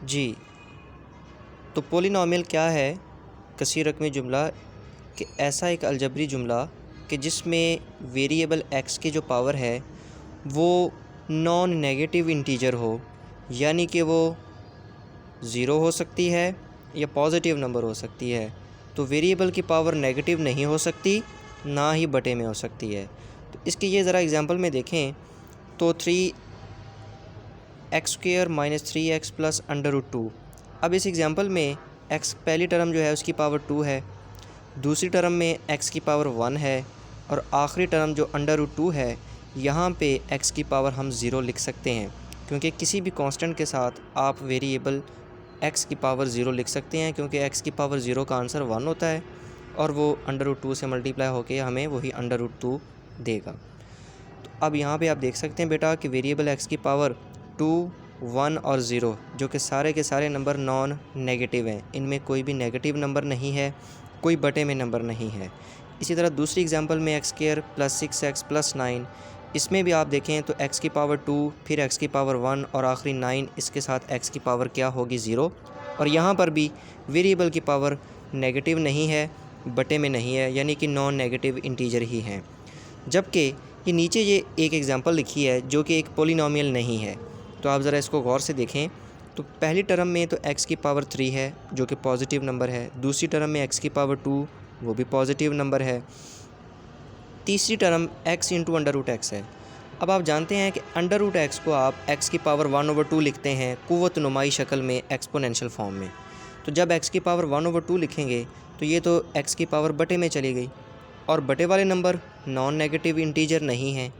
जी, तो पोलिनोमियल क्या है? कसीर रकमी जुमला कि ऐसा एक अलजबरी जुमला कि जिसमें वेरिएबल एक्स की जो पावर है वो नॉन नेगेटिव इंटीजर हो, यानी कि वो ज़ीरो हो सकती है या पॉजिटिव नंबर हो सकती है। तो वेरिएबल की पावर नेगेटिव नहीं हो सकती, ना ही बटे में हो सकती है। तो इसके ये ज़रा एग्जांपल में देखें तो 3x² - 3x + √2। अब इस एग्जांपल में x पहली टर्म जो है उसकी पावर 2 है, दूसरी टर्म में x की पावर 1 है, और आखिरी टर्म जो √2 है, यहाँ पे x की पावर हम ज़ीरो लिख सकते हैं, क्योंकि किसी भी कांस्टेंट के साथ आप वेरिएबल x की पावर ज़ीरो लिख सकते हैं, क्योंकि x की पावर ज़ीरो का आंसर 1 होता है और वो √2 से मल्टीप्लाई होके हमें वही √2 देगा। तो अब यहाँ पे आप देख सकते हैं बेटा कि वेरिएबल x की पावर 2, 1 और 0 जो कि सारे के सारे नंबर नॉन नेगेटिव हैं, इनमें कोई भी नेगेटिव नंबर नहीं है, कोई बटे में नंबर नहीं है। इसी तरह दूसरी एग्जांपल में x² + 6x + 9, इसमें भी आप देखें तो x की पावर 2, फिर x की पावर 1 और आखिरी 9, इसके साथ x की पावर क्या होगी? 0। और यहाँ पर भी वेरिएबल की पावर नेगेटिव नहीं है, बटे में नहीं है, यानी कि नॉन नेगेटिव इंटीजर ही हैं। जबकि ये नीचे ये एक एग्जांपल लिखी है जो कि एक पोलिनोमियल नहीं है। तो आप ज़रा इसको गौर से देखें तो पहली टर्म में तो x की पावर 3 है जो कि पॉजिटिव नंबर है, दूसरी टर्म में x की पावर 2 वो भी पॉजिटिव नंबर है, तीसरी टर्म x × √x है। अब आप जानते हैं कि √x को आप x की पावर 1/2 लिखते हैं कुव्वत नुमाई शक्ल में, एक्सपोनेंशियल फॉर्म में। तो जब x की पावर 1/2 लिखेंगे तो ये तो x की पावर बटे में चली गई, और बटे वाले नंबर नॉन नेगेटिव इंटीजर नहीं हैं।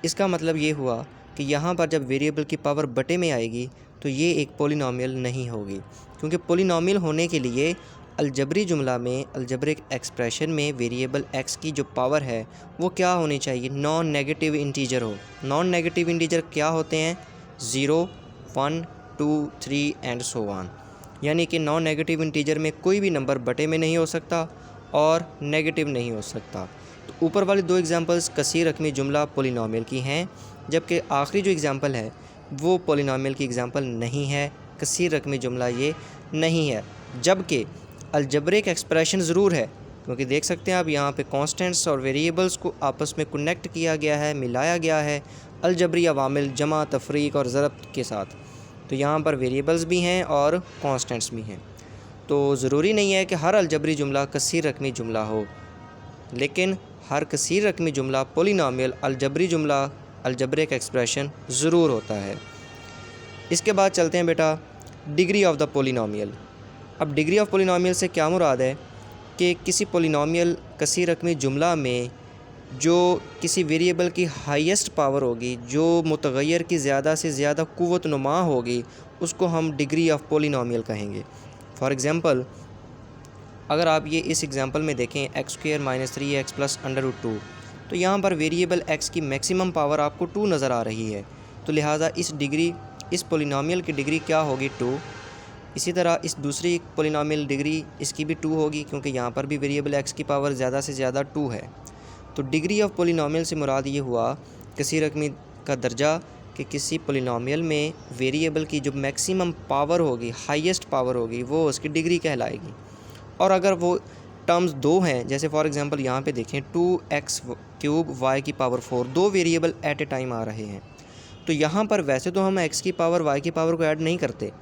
इसका मतलब ये हुआ कि यहाँ पर जब वेरिएबल की पावर बटे में आएगी तो ये एक पोलिनोमियल नहीं होगी, क्योंकि पोलिनोमियल होने के लिए अलजबरी जुमला में, अलजब्रिक एक्सप्रेशन में वेरिएबल x की जो पावर है वो क्या होनी चाहिए? नॉन नेगेटिव इंटीजर हो। नॉन नेगेटिव इंटीजर क्या होते हैं? 0, 1, 2, 3 एंड सो ऑन। यानी कि नॉन नेगेटिव इंटीजर में कोई भी नंबर बटे में नहीं हो सकता और नेगेटिव नहीं हो सकता। तो ऊपर वाली दो एग्जांपल्स कसीर रकमी जुमला पोलिनोमियल की हैं, जबकि आखिरी जो एग्जांपल है वो पोलिनोमियल की एग्जांपल नहीं है, कसीर रकमी जुमला ये नहीं है। जबकि अलजब्रिक एक्सप्रेशन ज़रूर है, क्योंकि देख सकते हैं आप यहाँ पे कांस्टेंट्स और वेरिएबल्स को आपस में कनेक्ट किया गया है, मिलाया गया है अलजबरी अवामिल जमा, तफरीक और ज़रब के साथ। तो यहाँ पर वेरिएबल्स भी हैं और कांस्टेंट्स भी हैं। तो ज़रूरी नहीं है कि हर अलजबरी जुमला कसीर रकमी जुमला हो, लेकिन हर कसीर रकमी जुमला पोलिनोमियल अलजबरी जुमला, अलजब्रिक एक्सप्रेशन ज़रूर होता है। इसके बाद चलते हैं बेटा डिग्री ऑफ द पोलिनोमियल। अब डिग्री ऑफ पोलिनोमियल से क्या मुराद है कि किसी पोलिनोमियल कसीर रकमी जुमला में जो किसी वेरिएबल की हाईएस्ट पावर होगी, जो मुतगय्यर की ज़्यादा से ज़्यादा कुव्वत नुमा होगी, उसको हम डिग्री ऑफ पोलिनोमियल कहेंगे। फॉर एग्ज़ाम्पल अगर आप ये इस एग्ज़ाम्पल में देखें x² - 3x + √2, तो यहाँ पर वेरिएबल x की मैक्सिमम पावर आपको 2 नज़र आ रही है, तो लिहाजा इस पोलिनोमियल की डिग्री क्या होगी? 2। इसी तरह इस दूसरी पोलिनोमियल डिग्री इसकी भी 2 होगी, क्योंकि यहाँ पर भी वेरिएबल x की पावर ज़्यादा से ज़्यादा 2 है। तो डिग्री ऑफ पोलिनोमियल से मुराद ये हुआ किसी रकमी का दर्जा कि किसी पोलिनोमियल में वेरिएबल की जो मैक्सिमम पावर होगी, हाईएस्ट पावर होगी, वो उसकी डिग्री कहलाएगी। और अगर वो टर्म्स 2 हैं, जैसे फॉर एग्ज़ाम्पल यहाँ पे देखें 2x³ y की power 4, 2 variable at a time आ रहे हैं, तो यहाँ पर वैसे तो हम x की पावर y की पावर को ऐड नहीं करते,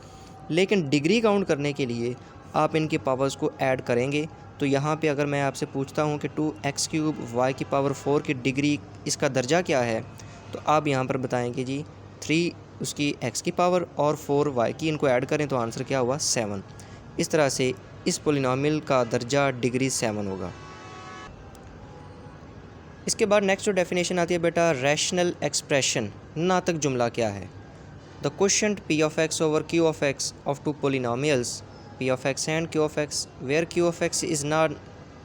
लेकिन डिग्री काउंट करने के लिए आप इनके पावर्स को ऐड करेंगे। तो यहाँ पे अगर मैं आपसे पूछता हूँ कि 2x³ y की पावर 4 की डिग्री, इसका दर्जा क्या है, तो आप यहाँ पर बताएंगे जी 3 उसकी x की पावर और 4 y की, इनको ऐड करें तो आंसर क्या हुआ? 7। इस तरह से इस पोलिनोमियल का दर्जा डिग्री 7 होगा। इसके बाद नेक्स्ट जो डेफिनेशन आती है बेटा रैशनल एक्सप्रेशन, नातक जुमला क्या है? The quotient p of x over q of x of two polynomials p of x and q of x where q of x is not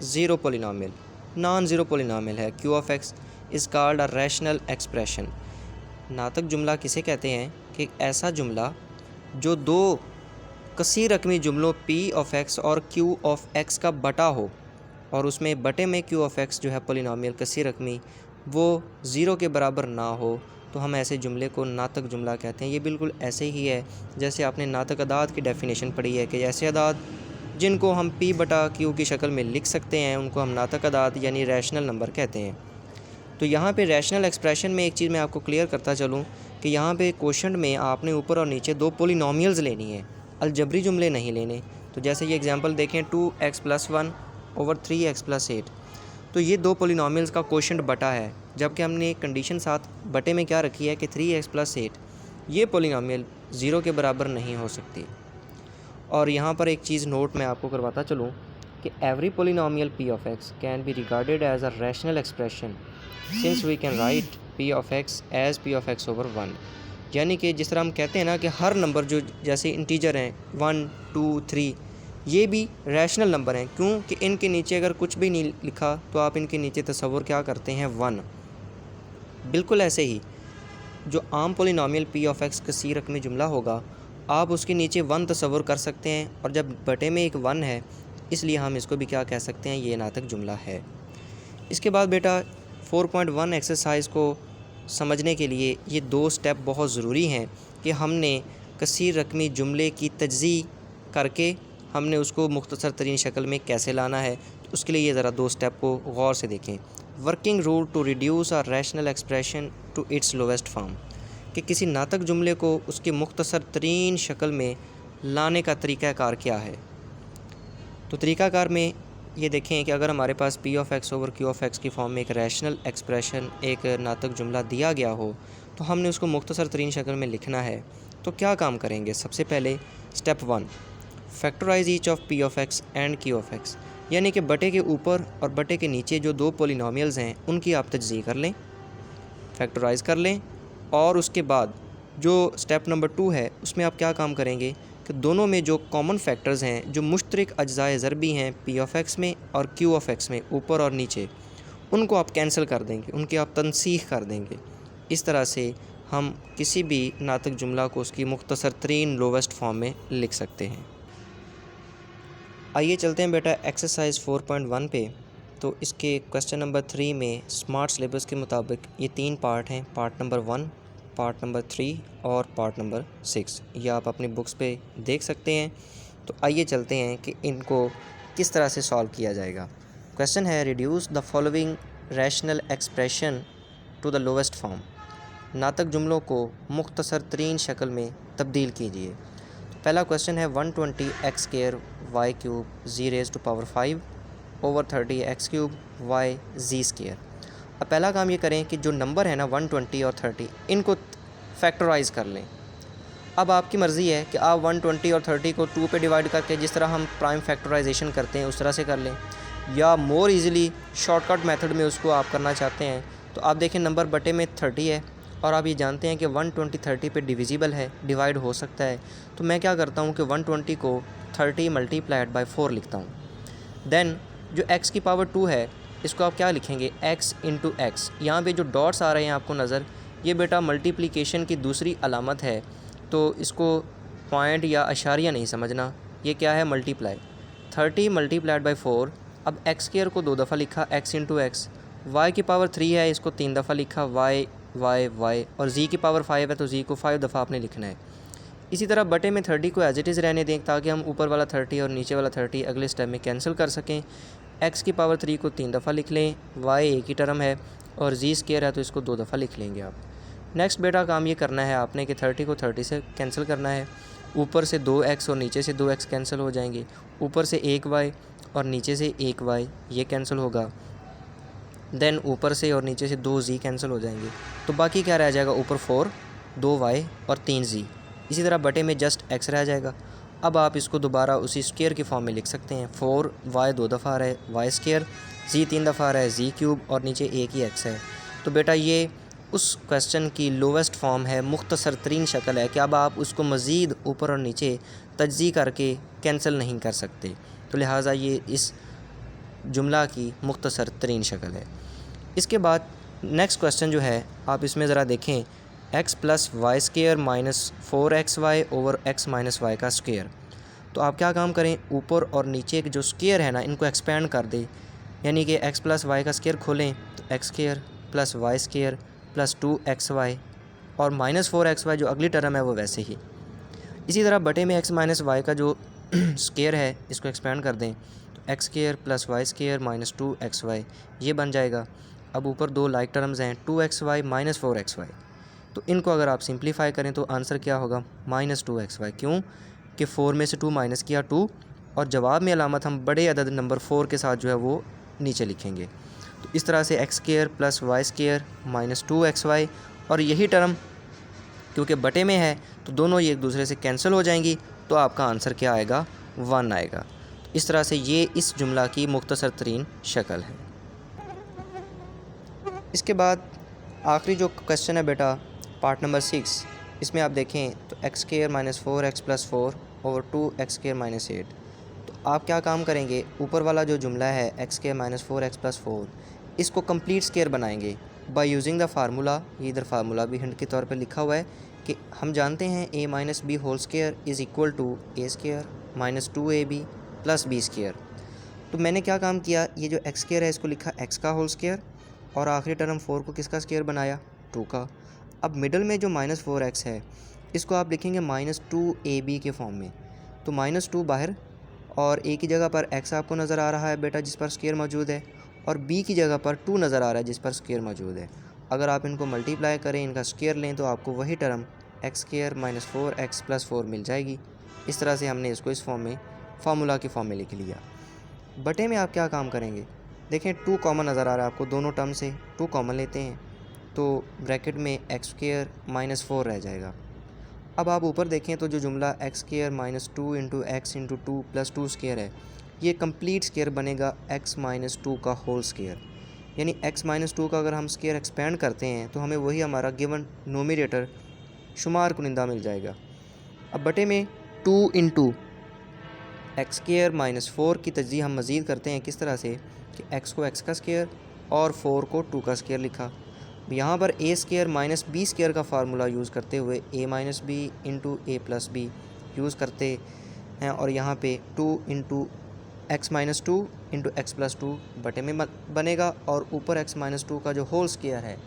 zero polynomial, non-zero polynomial है, q of x is called a rational expression। नातक जुमला किसे कहते हैं? कि ऐसा जुमला जो दो कसीर रकमी जुमलों p of x और q of x का बटा हो, और उसमें बटे में q of x जो है पोलिनोमियल कसीर रकमी वो ज़ीरो के बराबर ना हो, तो हम ऐसे जुमले को नातक जुमला कहते हैं। ये बिल्कुल ऐसे ही है जैसे आपने नातक अदाद की डेफिनेशन पढ़ी है कि ऐसे अदाद जिनको हम P/Q की शक्ल में लिख सकते हैं उनको हम नातक अदाद यानी रैशनल नंबर कहते हैं। तो यहाँ पे रैशनल एक्सप्रेशन में एक चीज़ मैं आपको क्लियर करता चलूँ कि यहाँ पे क्वेश्चन में आपने ऊपर और नीचे 2 पोलिनोमियल्स लेनी है, अलजबरी जुमले नहीं लेने। तो जैसे ये एग्जांपल देखें 2x + 1 ओवर 3x + 8, तो ये 2 पोलिनोमियल्स का क्वोशंट बटा है, जबकि हमने कंडीशन साथ बटे में क्या रखी है कि 3x + 8 ये पोलिनोमियल 0 के बराबर नहीं हो सकती। और यहाँ पर एक चीज़ नोट मैं आपको करवाता चलूँ कि every polynomial p(x) can be regarded as a rational expression since we can write p(x) as p(x/1), यानी कि जिस तरह हम कहते हैं ना कि हर नंबर जो जैसे इंटीजर हैं 1, 2, 3 ये भी रैशनल नंबर हैं, क्योंकि इनके नीचे अगर कुछ भी नहीं लिखा तो आप इनके नीचे तसव्वुर क्या करते हैं 1। बिल्कुल ऐसे ही जो आम पोलिनोमियल p(x) कसीर रकमी जुमला होगा आप उसके नीचे 1 तसव्वुर कर सकते हैं, और जब बटे में एक 1 है इसलिए हम इसको भी क्या कह सकते हैं, ये नातक जुमला है। इसके बाद बेटा 4.1 एक्सरसाइज को समझने के लिए ये 2 स्टेप बहुत ज़रूरी हैं कि हमने कसीर रकमी जुमले की तज्ज़ी करके हमने उसको मुख्तसर तरीन शक्ल में कैसे लाना है। तो उसके लिए ये ज़रा 2 स्टेप को गौर से देखें। Working rule to reduce a rational expression to its lowest form, कि किसी नातक जुमले को उसकी मुख्तसर तरीन शक्ल में लाने का तरीक़ाकार क्या है। तो तरीक़ाकार में ये देखें कि अगर हमारे पास p(x/q) की फॉर्म में एक रैशनल एक्सप्रेशन एक नातक जुमला दिया गया हो तो हमने उसको मुख्तसर तरीन शक्ल में लिखना है। तो क्या काम करेंगे, सबसे पहले step 1 factorise each of p(x) and q(x), यानी कि बटे के ऊपर और बटे के नीचे जो 2 पोलिनोमियल्स हैं उनकी आप तज्ज़ी कर लें, फैक्टराइज़ कर लें। और उसके बाद जो स्टेप नंबर 2 है उसमें आप क्या काम करेंगे कि दोनों में जो कॉमन फैक्टर्स हैं, जो मुश्तरक अज्ज़ाए ज़रबी हैं p(x) में और q(x) में ऊपर और नीचे, उनको आप कैंसिल कर देंगे, उनकी आप तनसीख कर देंगे। इस तरह से हम किसी भी नातक जुमला को उसकी मुख्तसर तरीन लोवेस्ट फॉर्म में लिख सकते हैं। आइए चलते हैं बेटा एक्सरसाइज 4.1 पे। तो इसके क्वेश्चन नंबर 3 में स्मार्ट सिलेबस के मुताबिक ये 3 पार्ट हैं, पार्ट नंबर 1, पार्ट नंबर 3 और पार्ट नंबर 6। ये आप अपनी बुक्स पे देख सकते हैं। तो आइए चलते हैं कि इनको किस तरह से सॉल्व किया जाएगा। क्वेश्चन है reduce the following rational expression to the lowest form, नातक जुमलों को मुख्तसर तरीन शक्ल में तब्दील कीजिए। पहला क्वेश्चन है 120x² y³ z⁵ over 30x³ yz²। अब पहला काम ये करें कि जो नंबर है ना 120 और 30 इनको फैक्टराइज़ कर लें। अब आपकी मर्ज़ी है कि आप 120 और 30 को 2 पे डिवाइड करके जिस तरह हम प्राइम फैक्टराइजेशन करते हैं उस तरह से कर लें, या मोर इजीली शॉर्टकट मेथड में उसको आप करना चाहते हैं। तो आप देखें नंबर बटे में 30 है और आप ये जानते हैं कि 120 30 पे डिविजिबल है, डिवाइड हो सकता है। तो मैं क्या करता हूँ कि 120 को 30 मल्टीप्लाइड बाय 4 लिखता हूँ। देन जो x की पावर 2 है इसको आप क्या लिखेंगे, x इंटू एक्स। यहाँ पर जो डॉट्स आ रहे हैं आपको नज़र, ये बेटा मल्टीप्लिकेशन की दूसरी अलामत है, तो इसको पॉइंट या अशारिया नहीं समझना, ये क्या है मल्टीप्लाई। 30 multiplied by 4। अब x² को 2 दफ़ा लिखा x इंटू एक्स, y की पावर 3 है इसको 3 दफ़ा लिखा y y y, और z की पावर 5 है तो z को 5 दफ़ा आपने लिखना है। इसी तरह बटे में 30 को एज इट इज़ रहने दें ताकि हम ऊपर वाला 30 और नीचे वाला 30 अगले स्टेप में कैंसिल कर सकें। x की पावर 3 को 3 दफ़ा लिख लें, y एक ही टर्म है और z² है तो इसको 2 दफ़ा लिख लेंगे आप। नेक्स्ट बेटा काम ये करना है आपने कि 30 को 30 से कैंसिल करना है। ऊपर से 2x और नीचे से 2x कैंसिल हो जाएंगे, ऊपर से 1y और नीचे से 1y ये कैंसिल होगा। देन ऊपर से और नीचे से 2z कैंसिल हो जाएंगे, तो बाकी क्या रह जाएगा, ऊपर 4, 2y और 3z। इसी तरह बटे में जस्ट x रह जाएगा। अब आप इसको दोबारा उसी स्क्वायर की फॉर्म में लिख सकते हैं। 4y 2 दफ़ा आ रहा है y², z 3 दफ़ा आ रहा है z³ और नीचे एक ही x है। तो बेटा ये उस क्वेश्चन की लोवेस्ट फॉर्म है, मुख्तसर तरीन शक्ल है कि अब आप उसको मज़ीद ऊपर और नीचे तज्ज़ी करके कैंसिल नहीं कर सकते, तो लिहाजा ये इस जुमला की मुख्तसर तरीन शक्ल है। इसके बाद नेक्स्ट क्वेश्चन जो है आप इसमें ज़रा देखें, x + y² minus 4xy over x minus Y का स्क्वायर। तो आप क्या काम करें, ऊपर और नीचे के जो स्क्वायर है ना इनको एक्सपेंड कर दें, यानी कि x + y का स्क्वायर खोलें तो x² + y² + 2xy और -4xy जो अगली टर्म है वो वैसे ही। इसी तरह बटे में x माइनस वाई का जो स्केयर है इसको एक्सपेंड कर दें तो X square plus Y square minus 2xy ये बन जाएगा। अब ऊपर दो लाइक टर्म्स हैं 2xy माइनस 4xy, तो इनको अगर आप सिंप्लीफाई करें तो आंसर क्या होगा -2xy। क्यों कि 4 में से 2 माइनस किया 2, और जवाब में अलामत हम बड़े अदद नंबर 4 के साथ जो है वो नीचे लिखेंगे। तो इस तरह से X square plus Y square minus 2xy, और यही टर्म क्योंकि बटे में है तो दोनों ये एक दूसरे से कैंसिल हो जाएंगी, तो आपका आंसर क्या आएगा 1 आएगा। तो इस तरह से ये इस जुमला की मुख्तसर तरीन शक्ल है। इसके बाद आखिरी जो क्वेश्चन है बेटा पार्ट नंबर 6, इसमें आप देखें तो X square minus 4x plus 4 over 2x square minus 8। तो आप क्या काम करेंगे, ऊपर वाला जो जुमला है x square minus 4x plus 4 इसको कंप्लीट स्केयर बनाएंगे बाय यूजिंग द फार्मूला। ये इधर फार्मूला भी हिंट के तौर पे लिखा हुआ है कि हम जानते हैं a minus B whole square is equal to a square minus 2ab plus b square. तो मैंने क्या काम किया, ये जो एक्स स्केयर है इसको लिखा x का होल स्केयर, और आखिरी टर्म 4 को किसका स्केयर बनाया 2 का। अब मिडल में जो -4x है इसको आप लिखेंगे -2ab के फॉर्म में, तो -2 बाहर और a की जगह पर x आपको नज़र आ रहा है बेटा जिस पर स्केयर मौजूद है, और b की जगह पर 2 नज़र आ रहा है जिस पर स्केयर मौजूद है। अगर आप इनको मल्टीप्लाई करें, इनका स्केयर लें, तो आपको वही term x square minus 4x plus 4 मिल जाएगी। इस तरह से हमने इसको इस फॉर्म में फार्मूला के फॉर्म में लिख लिया। बटे में आप क्या काम करेंगे, देखें 2 कॉमन नज़र आ रहा है आपको, दोनों टर्म से 2 कॉमन लेते हैं तो ब्रैकेट में एक्स स्केयर माइनस 4 रह जाएगा। अब आप ऊपर देखें तो जो जुमला x square minus 2 into x into 2 plus 2 square है, ये कंप्लीट स्केयर बनेगा x माइनस 2 का होल स्केयर। यानी x माइनस 2 का अगर हम स्केयर एक्सपेंड करते हैं तो हमें वही हमारा गिवन नोमिनेटर शुमार कुनिंदा मिल जाएगा। अब बटे में 2 इंटू एक्स स्केयर माइनस 4 की तजज़ीह हम मज़ीद करते हैं किस तरह से कि x को x का स्केयर और 4 को 2 का स्केयर लिखा। यहाँ पर a square minus b square का फार्मूला यूज़ करते हुए a minus B into A plus B use करते हैं, और यहाँ पे 2 into X minus 2 into X plus 2 बटे में बनेगा, और ऊपर एक्स माइनस 2 का जो होल स्केयर है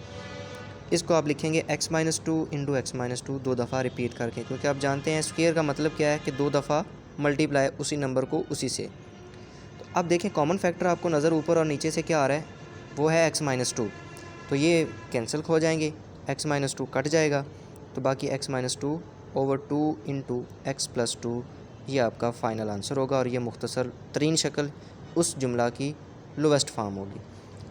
इसको आप लिखेंगे x minus 2 into X minus 2 2 दफ़ा रिपीट करके, क्योंकि आप जानते हैं स्केयर का मतलब क्या है कि 2 दफ़ा मल्टीप्लाई उसी नंबर को उसी से। तो अब देखें कॉमन फैक्टर आपको नज़र ऊपर और नीचे से क्या आ रहा है, वो है एक्स माइनस 2, तो ये कैंसिल हो जाएंगे, एक्स माइनस 2 कट जाएगा, तो बाकी x minus 2 over 2 into X plus 2 ये आपका फ़ाइनल आंसर होगा, और ये मुख्तसर तरीन शक्ल उस जुमला की लोवेस्ट फॉर्म होगी।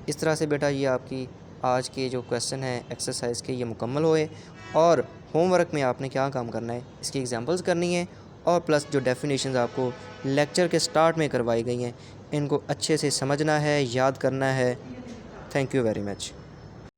इस तरह से बेटा ये आपकी आज के जो क्वेश्चन हैं एक्सरसाइज के ये मुकम्मल हुए, और होमवर्क में आपने क्या काम करना है, इसकी एग्जांपल्स करनी है, और प्लस जो डेफिनेशंस आपको लेक्चर के स्टार्ट में करवाई गई हैं इनको अच्छे से समझना है, याद करना है। Thank you very much.